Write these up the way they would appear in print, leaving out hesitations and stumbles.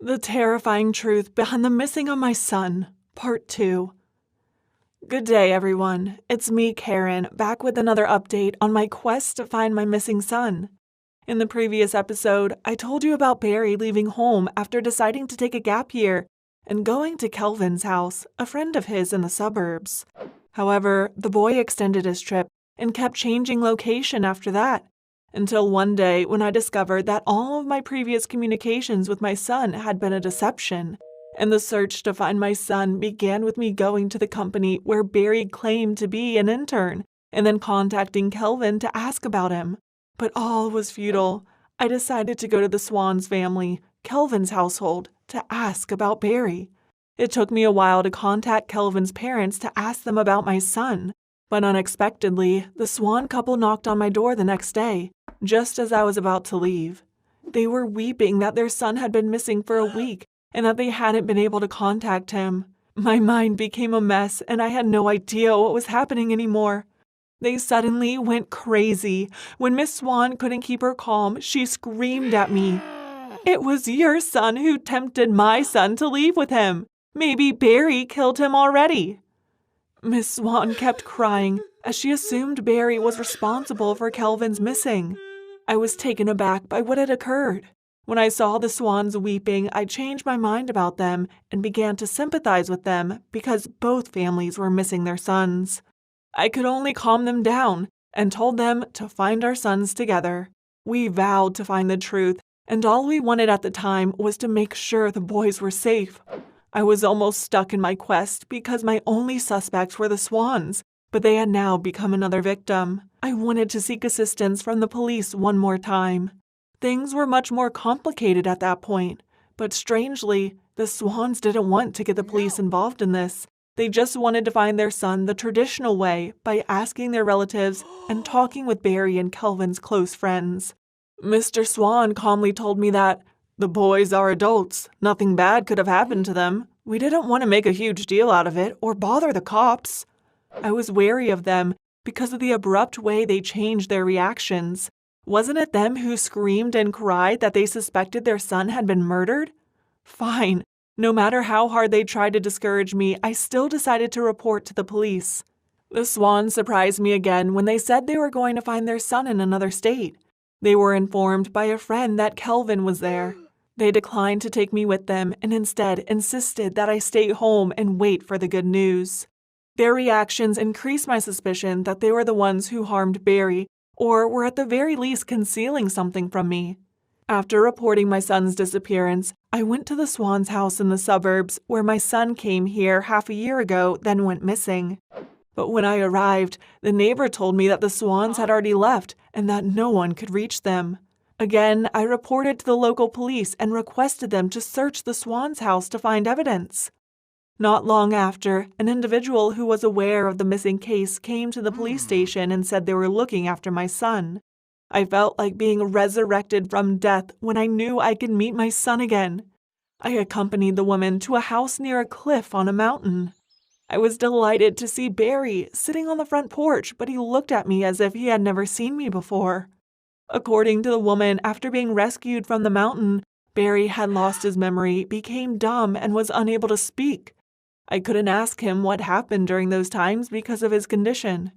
The terrifying truth behind the missing of my son, Part 2. Good day, everyone. It's me, Karen, back with another update on my quest to find my missing son. In the previous episode, I told you about Barry leaving home after deciding to take a gap year and going to Kelvin's house, a friend of his in the suburbs. However, the boy extended his trip and kept changing location after that, until one day when I discovered that all of my previous communications with my son had been a deception, and the search to find my son began with me going to the company where Barry claimed to be an intern, and then contacting Kelvin to ask about him. But all was futile. I decided to go to the Swan's family, Kelvin's household, to ask about Barry. It took me a while to contact Kelvin's parents to ask them about my son, but unexpectedly, the Swan couple knocked on my door the next day, just as I was about to leave. They were weeping that their son had been missing for a week and that they hadn't been able to contact him. My mind became a mess and I had no idea what was happening anymore. They suddenly went crazy. When Miss Swan couldn't keep her calm, she screamed at me. "It was your son who tempted my son to leave with him. Maybe Barry killed him already." Miss Swan kept crying as she assumed Barry was responsible for Kelvin's missing. I was taken aback by what had occurred. When I saw the Swans weeping, I changed my mind about them and began to sympathize with them because both families were missing their sons. I could only calm them down and told them to find our sons together. We vowed to find the truth, and all we wanted at the time was to make sure the boys were safe. I was almost stuck in my quest because my only suspects were the Swans, but they had now become another victim. I wanted to seek assistance from the police one more time. Things were much more complicated at that point, but strangely, the Swans didn't want to get the police involved in this. They just wanted to find their son the traditional way by asking their relatives and talking with Barry and Kelvin's close friends. Mr. Swan calmly told me that the boys are adults. Nothing bad could have happened to them. We didn't want to make a huge deal out of it or bother the cops. I was wary of them because of the abrupt way they changed their reactions. Wasn't it them who screamed and cried that they suspected their son had been murdered? Fine. No matter how hard they tried to discourage me, I still decided to report to the police. The Swans surprised me again when they said they were going to find their son in another state. They were informed by a friend that Kelvin was there. They declined to take me with them and instead insisted that I stay home and wait for the good news. Their reactions increased my suspicion that they were the ones who harmed Barry, or were at the very least concealing something from me. After reporting my son's disappearance, I went to the Swan's house in the suburbs where my son came here half a year ago, then went missing. But when I arrived, the neighbor told me that the Swans had already left and that no one could reach them. Again, I reported to the local police and requested them to search the Swan's house to find evidence. Not long after, an individual who was aware of the missing case came to the police station and said they were looking after my son. I felt like being resurrected from death when I knew I could meet my son again. I accompanied the woman to a house near a cliff on a mountain. I was delighted to see Barry sitting on the front porch, but he looked at me as if he had never seen me before. According to the woman, after being rescued from the mountain, Barry had lost his memory, became dumb, and was unable to speak. I couldn't ask him what happened during those times because of his condition.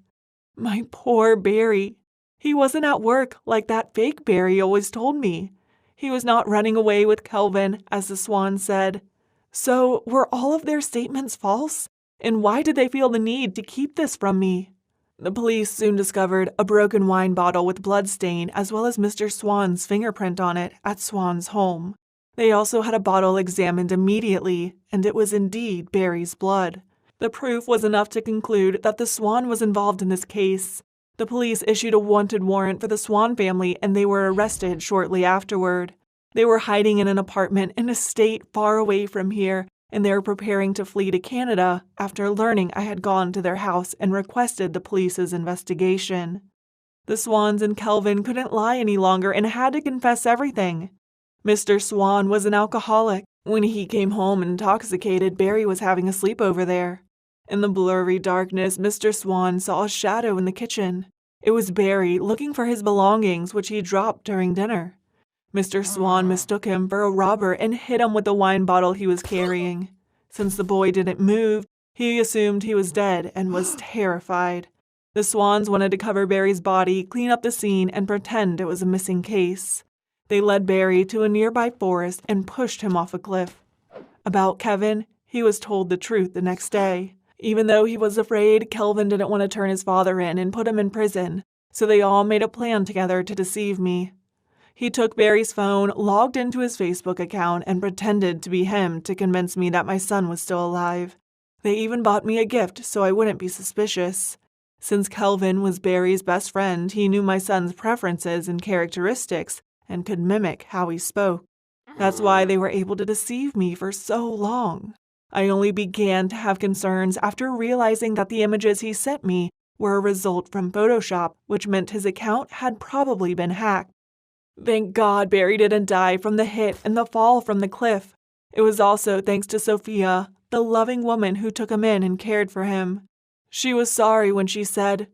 My poor Barry. He wasn't at work like that fake Barry always told me. He was not running away with Kelvin, as the Swan said. So, were all of their statements false? And why did they feel the need to keep this from me? The police soon discovered a broken wine bottle with blood stain as well as Mr. Swan's fingerprint on it at Swan's home. They also had a bottle examined immediately, and it was indeed Barry's blood. The proof was enough to conclude that the Swan was involved in this case. The police issued a wanted warrant for the Swan family and they were arrested shortly afterward. They were hiding in an apartment in a state far away from here, and they were preparing to flee to Canada after learning I had gone to their house and requested the police's investigation. The Swans and Kelvin couldn't lie any longer and had to confess everything. Mr. Swan was an alcoholic. When he came home intoxicated, Barry was having a sleepover there. In the blurry darkness, Mr. Swan saw a shadow in the kitchen. It was Barry looking for his belongings, which he dropped during dinner. Mr. Swan mistook him for a robber and hit him with the wine bottle he was carrying. Since the boy didn't move, he assumed he was dead and was terrified. The Swans wanted to cover Barry's body, clean up the scene, and pretend it was a missing case. They led Barry to a nearby forest and pushed him off a cliff. About Kevin, he was told the truth the next day. Even though he was afraid, Kelvin didn't want to turn his father in and put him in prison, so they all made a plan together to deceive me. He took Barry's phone, logged into his Facebook account, and pretended to be him to convince me that my son was still alive. They even bought me a gift so I wouldn't be suspicious. Since Kelvin was Barry's best friend, he knew my son's preferences and characteristics and could mimic how he spoke. That's why they were able to deceive me for so long. I only began to have concerns after realizing that the images he sent me were a result from Photoshop, which meant his account had probably been hacked. Thank God Barry didn't die from the hit and the fall from the cliff. It was also thanks to Sophia, the loving woman who took him in and cared for him. She was sorry when she said,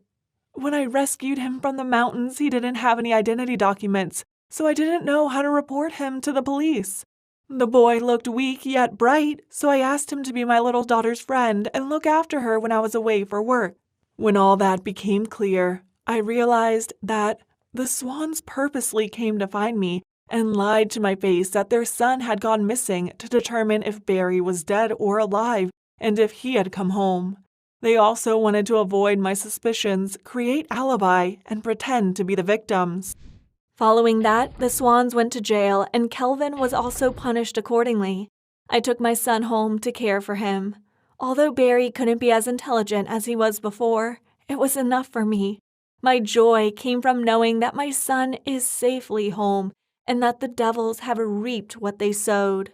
"When I rescued him from the mountains, he didn't have any identity documents, so I didn't know how to report him to the police. The boy looked weak yet bright, so I asked him to be my little daughter's friend and look after her when I was away for work." When all that became clear, I realized that the Swans purposely came to find me and lied to my face that their son had gone missing to determine if Barry was dead or alive and if he had come home. They also wanted to avoid my suspicions, create alibi, and pretend to be the victims. Following that, the Swans went to jail and Kelvin was also punished accordingly. I took my son home to care for him. Although Barry couldn't be as intelligent as he was before, it was enough for me. My joy came from knowing that my son is safely home and that the devils have reaped what they sowed.